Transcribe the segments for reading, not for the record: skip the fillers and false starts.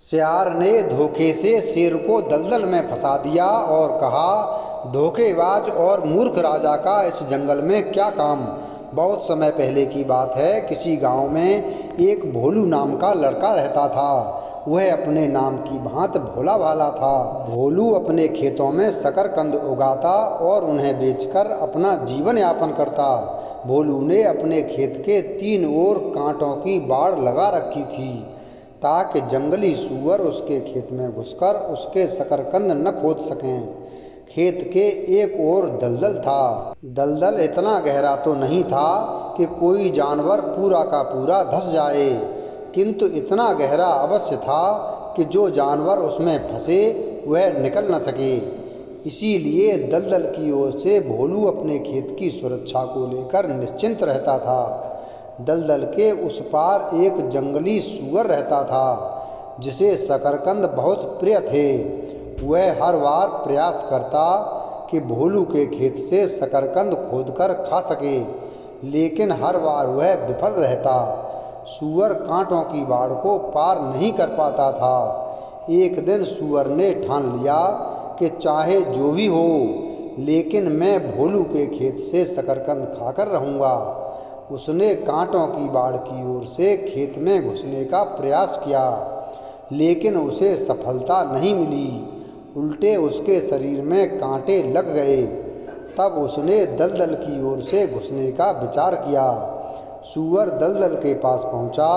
सियार ने धोखे से शेर को दलदल में फंसा दिया और कहा, धोखेबाज और मूर्ख राजा का इस जंगल में क्या काम। बहुत समय पहले की बात है। किसी गांव में एक भोलू नाम का लड़का रहता था। वह अपने नाम की भांति भोला भाला था। भोलू अपने खेतों में शकरकंद उगाता और उन्हें बेचकर अपना जीवन यापन करता। भोलू ने अपने खेत के 3 ओर कांटों की बाड़ लगा रखी थी ताकि जंगली सूअर उसके खेत में घुसकर उसके शकरकंद न खोद सकें। खेत के एक ओर दलदल था। दलदल इतना गहरा तो नहीं था कि कोई जानवर पूरा का पूरा धंस जाए, किंतु इतना गहरा अवश्य था कि जो जानवर उसमें फंसे वह निकल न सके। इसीलिए दलदल की ओर से भोलू अपने खेत की सुरक्षा को लेकर निश्चिंत रहता था। दलदल के उस पार एक जंगली सूअर रहता था जिसे शकरकंद बहुत प्रिय थे। वह हर बार प्रयास करता कि भोलू के खेत से शकरकंद खोदकर खा सके, लेकिन हर बार वह विफल रहता। सूअर कांटों की बाड़ को पार नहीं कर पाता था। एक दिन सूअर ने ठान लिया कि चाहे जो भी हो, लेकिन मैं भोलू के खेत से शकरकंद खाकर रहूँगा। उसने कांटों की बाड़ की ओर से खेत में घुसने का प्रयास किया, लेकिन उसे सफलता नहीं मिली। उल्टे उसके शरीर में कांटे लग गए। तब उसने दलदल की ओर से घुसने का विचार किया। सूअर दलदल के पास पहुंचा।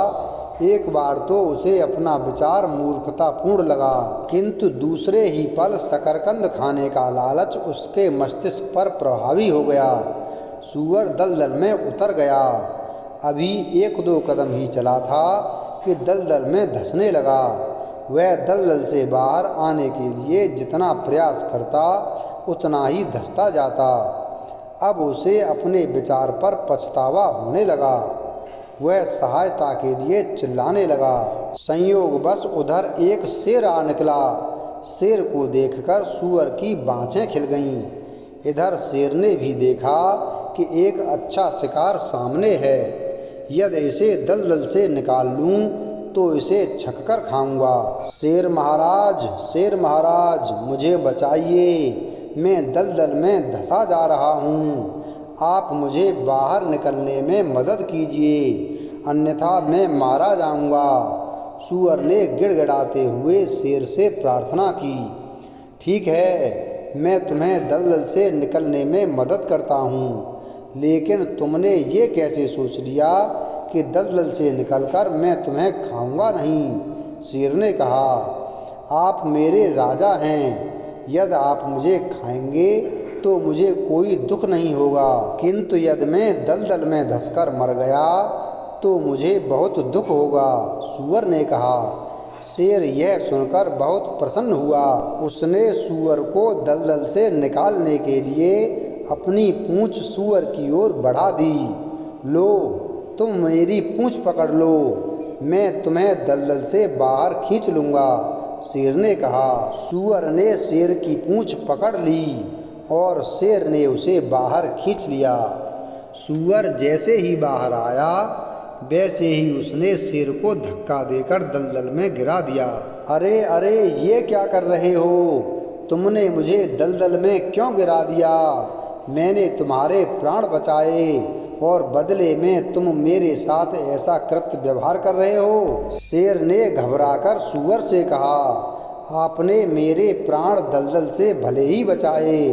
एक बार तो उसे अपना विचार मूर्खतापूर्ण लगा, किंतु दूसरे ही पल शकरकंद खाने का लालच उसके मस्तिष्क पर प्रभावी हो गया। सूअर दलदल में उतर गया। अभी 1-2 कदम ही चला था कि दलदल में धंसने लगा। वह दलदल से बाहर आने के लिए जितना प्रयास करता उतना ही धंसता जाता। अब उसे अपने विचार पर पछतावा होने लगा। वह सहायता के लिए चिल्लाने लगा। संयोगवश उधर एक शेर आ निकला। शेर को देखकर सूअर की बाँछें खिल गईं। इधर शेर ने भी देखा कि एक अच्छा शिकार सामने है। यदि इसे दलदल से निकाल लूं तो इसे छककर खाऊंगा। शेर महाराज, मुझे बचाइए। मैं दलदल में धंसा जा रहा हूँ। आप मुझे बाहर निकलने में मदद कीजिए, अन्यथा मैं मारा जाऊंगा। सूअर ने गिड़गिड़ाते हुए शेर से प्रार्थना की। ठीक है, मैं तुम्हें दलदल से निकलने में मदद करता हूँ, लेकिन तुमने ये कैसे सोच लिया कि दलदल से निकलकर मैं तुम्हें खाऊंगा नहीं। शेर ने कहा, आप मेरे राजा हैं। यदि आप मुझे खाएंगे तो मुझे कोई दुख नहीं होगा, किंतु यदि मैं दलदल में धंसकर मर गया तो मुझे बहुत दुख होगा। सूअर ने कहा। शेर यह सुनकर बहुत प्रसन्न हुआ। उसने सूअर को दलदल से निकालने के लिए अपनी पूंछ सूअर की ओर बढ़ा दी। लो, तुम मेरी पूंछ पकड़ लो, मैं तुम्हें दलदल से बाहर खींच लूँगा। शेर ने कहा। सूअर ने शेर की पूंछ पकड़ ली और शेर ने उसे बाहर खींच लिया। सूअर जैसे ही बाहर आया वैसे ही उसने शेर को धक्का देकर दलदल में गिरा दिया। अरे अरे, ये क्या कर रहे हो? तुमने मुझे दलदल में क्यों गिरा दिया? मैंने तुम्हारे प्राण बचाए और बदले में तुम मेरे साथ ऐसा कृत्य व्यवहार कर रहे हो। शेर ने घबराकर सूअर से कहा, आपने मेरे प्राण दलदल से भले ही बचाए,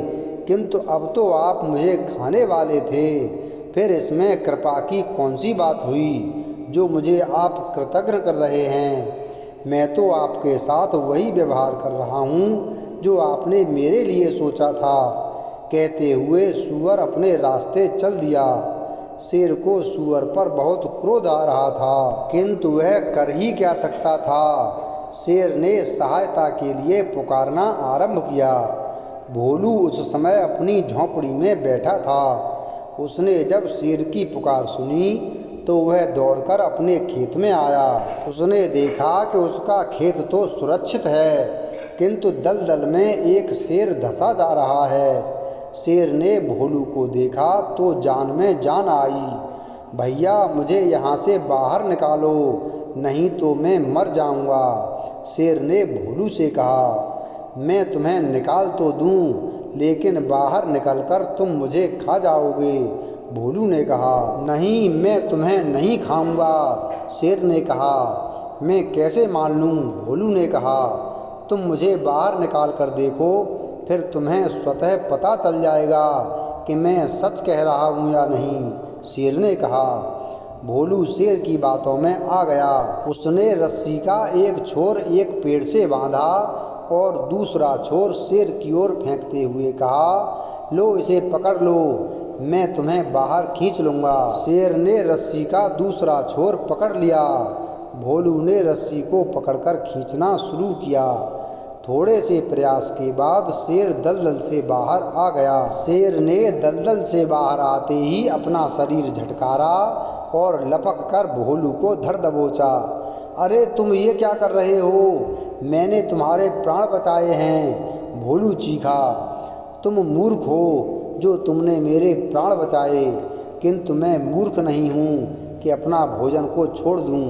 किंतु अब तो आप मुझे खाने वाले थे। फिर इसमें कृपा की कौन सी बात हुई जो मुझे आप कृतज्ञ कर रहे हैं? मैं तो आपके साथ वही व्यवहार कर रहा हूँ जो आपने मेरे लिए सोचा था। कहते हुए सूअर अपने रास्ते चल दिया। शेर को सूअर पर बहुत क्रोध आ रहा था, किंतु वह कर ही क्या सकता था। शेर ने सहायता के लिए पुकारना आरंभ किया। भोलू उस समय अपनी झोंपड़ी में बैठा था। उसने जब शेर की पुकार सुनी तो वह दौड़कर अपने खेत में आया। उसने देखा कि उसका खेत तो सुरक्षित है, किंतु दलदल में एक शेर धंसा जा रहा है। शेर ने भोलू को देखा तो जान में जान आई। भैया, मुझे यहाँ से बाहर निकालो, नहीं तो मैं मर जाऊँगा। शेर ने भोलू से कहा, मैं तुम्हें निकाल तो दूं, लेकिन बाहर निकलकर तुम मुझे खा जाओगे। भोलू ने कहा, नहीं, मैं तुम्हें नहीं खाऊंगा। शेर ने कहा, मैं कैसे मान लूं? भोलू ने कहा, तुम मुझे बाहर निकाल कर देखो, फिर तुम्हें स्वतः पता चल जाएगा कि मैं सच कह रहा हूँ या नहीं। शेर ने कहा। भोलू शेर की बातों में आ गया। उसने रस्सी का एक छोर एक पेड़ से बांधा और दूसरा छोर शेर की ओर फेंकते हुए कहा, लो इसे पकड़ लो, मैं तुम्हें बाहर खींच लूँगा। शेर ने रस्सी का दूसरा छोर पकड़ लिया। भोलू ने रस्सी को पकड़कर खींचना शुरू किया। थोड़े से प्रयास के बाद शेर दलदल से बाहर आ गया। शेर ने दलदल से बाहर आते ही अपना शरीर झटकारा और लपक कर भोलू को धर दबोचा। अरे तुम ये क्या कर रहे हो? मैंने तुम्हारे प्राण बचाए हैं। भोलू चीखा। तुम मूर्ख हो जो तुमने मेरे प्राण बचाए, किंतु मैं मूर्ख नहीं हूँ कि अपना भोजन को छोड़ दूँ।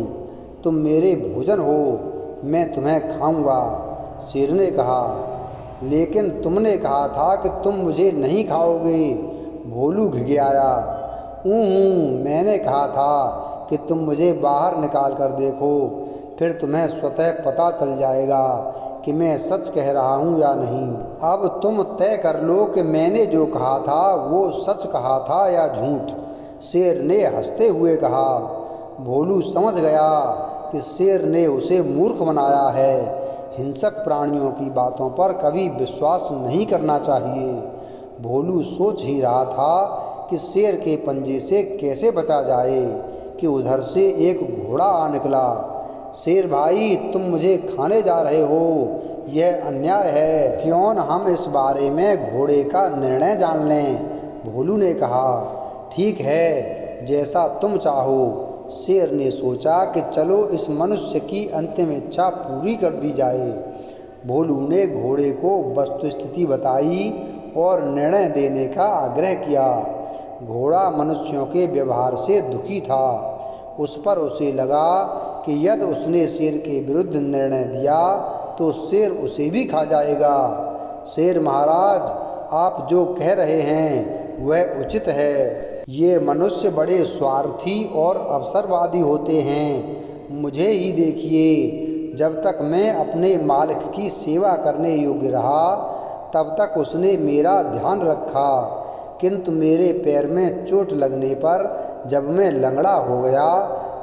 तुम मेरे भोजन हो, मैं तुम्हें खाऊंगा। शेर ने कहा, लेकिन तुमने कहा था कि तुम मुझे नहीं खाओगे। भोलू घिघियाया। मैंने कहा था कि तुम मुझे बाहर निकाल कर देखो, फिर तुम्हें स्वतः पता चल जाएगा कि मैं सच कह रहा हूँ या नहीं। अब तुम तय कर लो कि मैंने जो कहा था वो सच कहा था या झूठ। शेर ने हंसते हुए कहा। भोलू समझ गया कि शेर ने उसे मूर्ख बनाया है। हिंसक प्राणियों की बातों पर कभी विश्वास नहीं करना चाहिए। भोलू सोच ही रहा था कि शेर के पंजे से कैसे बचा जाए कि उधर से एक घोड़ा आ निकला। शेर भाई, तुम मुझे खाने जा रहे हो, यह अन्याय है। क्यों न हम इस बारे में घोड़े का निर्णय जान लें? भोलू ने कहा। ठीक है, जैसा तुम चाहो। शेर ने सोचा कि चलो इस मनुष्य की अंतिम इच्छा पूरी कर दी जाए। भोलू ने घोड़े को वस्तुस्थिति बताई और निर्णय देने का आग्रह किया। घोड़ा मनुष्यों के व्यवहार से दुखी था। उस पर उसे लगा कि यदि उसने शेर के विरुद्ध निर्णय दिया तो शेर उसे भी खा जाएगा। शेर महाराज, आप जो कह रहे हैं वह उचित है। ये मनुष्य बड़े स्वार्थी और अवसरवादी होते हैं। मुझे ही देखिए, जब तक मैं अपने मालिक की सेवा करने योग्य रहा तब तक उसने मेरा ध्यान रखा, किंतु मेरे पैर में चोट लगने पर जब मैं लंगड़ा हो गया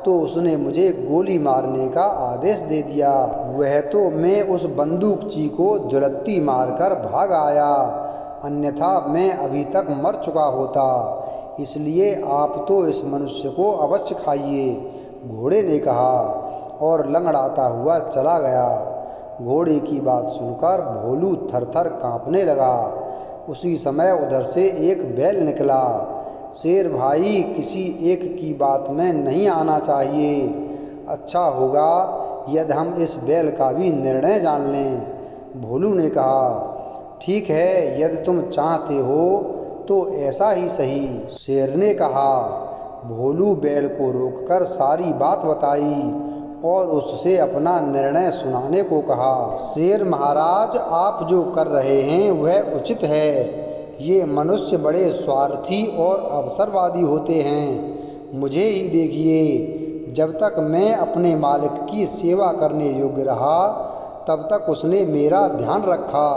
तो उसने मुझे गोली मारने का आदेश दे दिया। वह तो मैं उस बंदूकची को दुलत्ती मारकर भाग आया, अन्यथा मैं अभी तक मर चुका होता। इसलिए आप तो इस मनुष्य को अवश्य खाइए। घोड़े ने कहा और लंगड़ाता हुआ चला गया। घोड़े की बात सुनकर भोलू थरथर कांपने लगा। उसी समय उधर से एक बैल निकला। शेर भाई, किसी एक की बात में नहीं आना चाहिए। अच्छा होगा यदि हम इस बैल का भी निर्णय जान लें। भोलू ने कहा, ठीक है, यदि तुम चाहते हो तो ऐसा ही सही। शेर ने कहा। भोलू बैल को रोककर सारी बात बताई और उससे अपना निर्णय सुनाने को कहा। शेर महाराज, आप जो कर रहे हैं वह उचित है। ये मनुष्य बड़े स्वार्थी और अवसरवादी होते हैं। मुझे ही देखिए, जब तक मैं अपने मालिक की सेवा करने योग्य रहा तब तक उसने मेरा ध्यान रखा,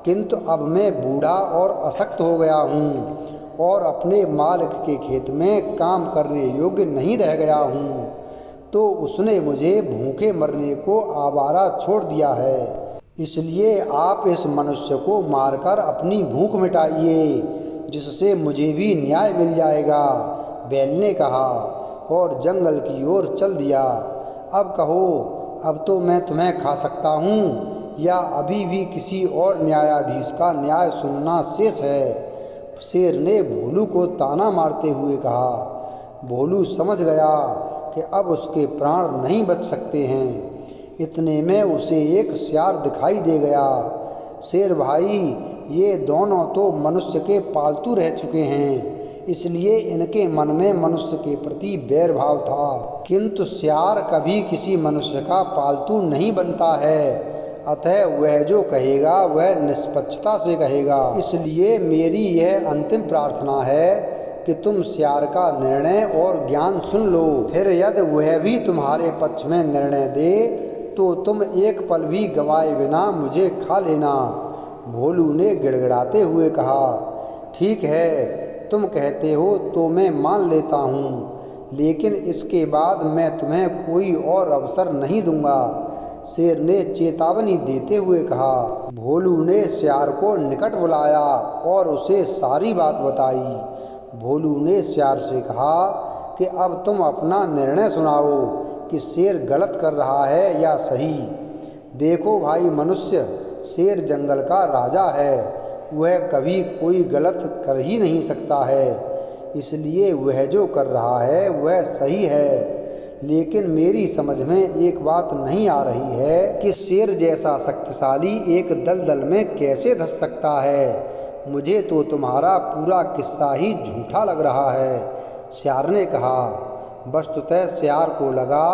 किंतु अब मैं बूढ़ा और अशक्त हो गया हूँ और अपने मालिक के खेत में काम करने योग्य नहीं रह गया हूँ, तो उसने मुझे भूखे मरने को आवारा छोड़ दिया है। इसलिए आप इस मनुष्य को मारकर अपनी भूख मिटाइए, जिससे मुझे भी न्याय मिल जाएगा। बैल ने कहा और जंगल की ओर चल दिया। अब कहो, अब तो मैं तुम्हें खा सकता हूँ या अभी भी किसी और न्यायाधीश का न्याय सुनना शेष है? शेर ने भोलू को ताना मारते हुए कहा। भोलू समझ गया कि अब उसके प्राण नहीं बच सकते हैं। इतने में उसे एक सियार दिखाई दे गया। शेर भाई, ये दोनों तो मनुष्य के पालतू रह चुके हैं, इसलिए इनके मन में मनुष्य के प्रति बैर भाव था। किंतु सियार कभी किसी मनुष्य का पालतू नहीं बनता है, अतः वह जो कहेगा वह निष्पक्षता से कहेगा। इसलिए मेरी यह अंतिम प्रार्थना है कि तुम सियार का निर्णय और ज्ञान सुन लो, फिर यदि वह भी तुम्हारे पक्ष में निर्णय दे तो तुम एक पल भी गवाए बिना मुझे खा लेना। भोलू ने गिड़गिड़ाते हुए कहा, ठीक है, तुम कहते हो तो मैं मान लेता हूँ, लेकिन इसके बाद मैं तुम्हें कोई और अवसर नहीं दूंगा। शेर ने चेतावनी देते हुए कहा। भोलू ने सियार को निकट बुलाया और उसे सारी बात बताई। भोलू ने सियार से कहा कि अब तुम अपना निर्णय सुनाओ कि शेर गलत कर रहा है या सही। देखो भाई मनुष्य, शेर जंगल का राजा है, वह कभी कोई गलत कर ही नहीं सकता है, इसलिए वह जो कर रहा है वह सही है। लेकिन मेरी समझ में एक बात नहीं आ रही है कि शेर जैसा शक्तिशाली एक दलदल में कैसे धंस सकता है। मुझे तो तुम्हारा पूरा किस्सा ही झूठा लग रहा है। सियार ने कहा। वस्तुतः सियार को लगा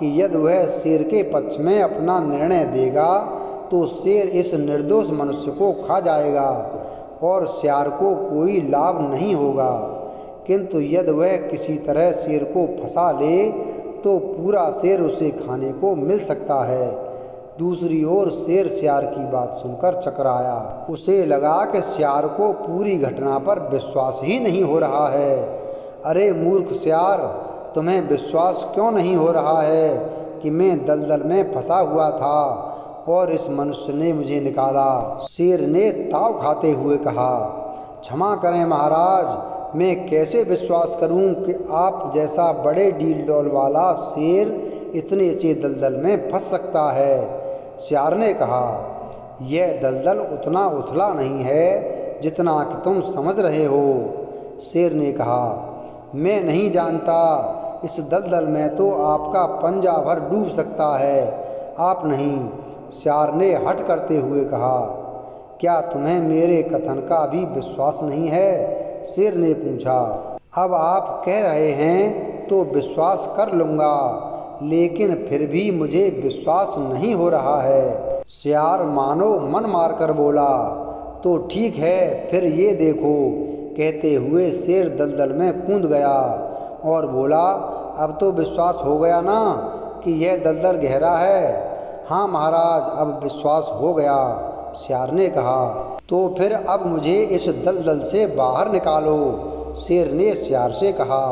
कि यदि वह शेर के पक्ष में अपना निर्णय देगा तो शेर इस निर्दोष मनुष्य को खा जाएगा और सियार को कोई लाभ नहीं होगा, किंतु यदि वह किसी तरह शेर को फंसा ले तो पूरा शेर उसे खाने को मिल सकता है। दूसरी ओर शेर सियार की बात सुनकर चकराया। उसे लगा कि सियार को पूरी घटना पर विश्वास ही नहीं हो रहा है। अरे मूर्ख सियार, तुम्हें विश्वास क्यों नहीं हो रहा है कि मैं दलदल में फंसा हुआ था और इस मनुष्य ने मुझे निकाला? शेर ने ताव खाते हुए कहा। क्षमा करें महाराज, मैं कैसे विश्वास करूं कि आप जैसा बड़े डील डॉल वाला शेर इतने से दलदल में फंस सकता है। सियार ने कहा, यह दलदल उतना उथला नहीं है जितना कि तुम समझ रहे हो। शेर ने कहा, मैं नहीं जानता, इस दलदल में तो आपका पंजा भर डूब सकता है, आप नहीं। सियार ने हठ करते हुए कहा। क्या तुम्हें मेरे कथन का भी विश्वास नहीं है? शेर ने पूछा। अब आप कह रहे हैं तो विश्वास कर लूँगा, लेकिन फिर भी मुझे विश्वास नहीं हो रहा है। सियार मानो मन मारकर बोला, तो ठीक है, फिर ये देखो। कहते हुए शेर दलदल में कूद गया और बोला, अब तो विश्वास हो गया ना कि यह दलदल गहरा है? हाँ महाराज, अब विश्वास हो गया। सियार ने कहा। तो फिर अब मुझे इस दलदल से बाहर निकालो। शेर ने सियार से कहा।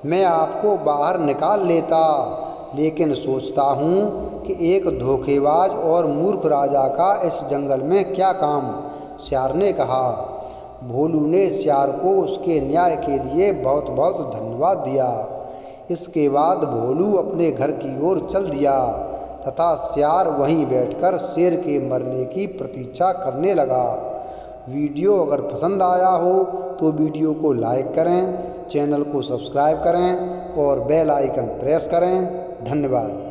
मैं आपको बाहर निकाल लेता, लेकिन सोचता हूँ कि एक धोखेबाज और मूर्ख राजा का इस जंगल में क्या काम? सियार ने कहा। भोलू ने सियार को उसके न्याय के लिए बहुत बहुत धन्यवाद दिया। इसके बाद भोलू अपने घर की ओर चल दिया तथा सियार वहीं बैठकर शेर के मरने की प्रतीक्षा करने लगा। वीडियो अगर पसंद आया हो तो वीडियो को लाइक करें, चैनल को सब्सक्राइब करें और बेल आइकन प्रेस करें। धन्यवाद।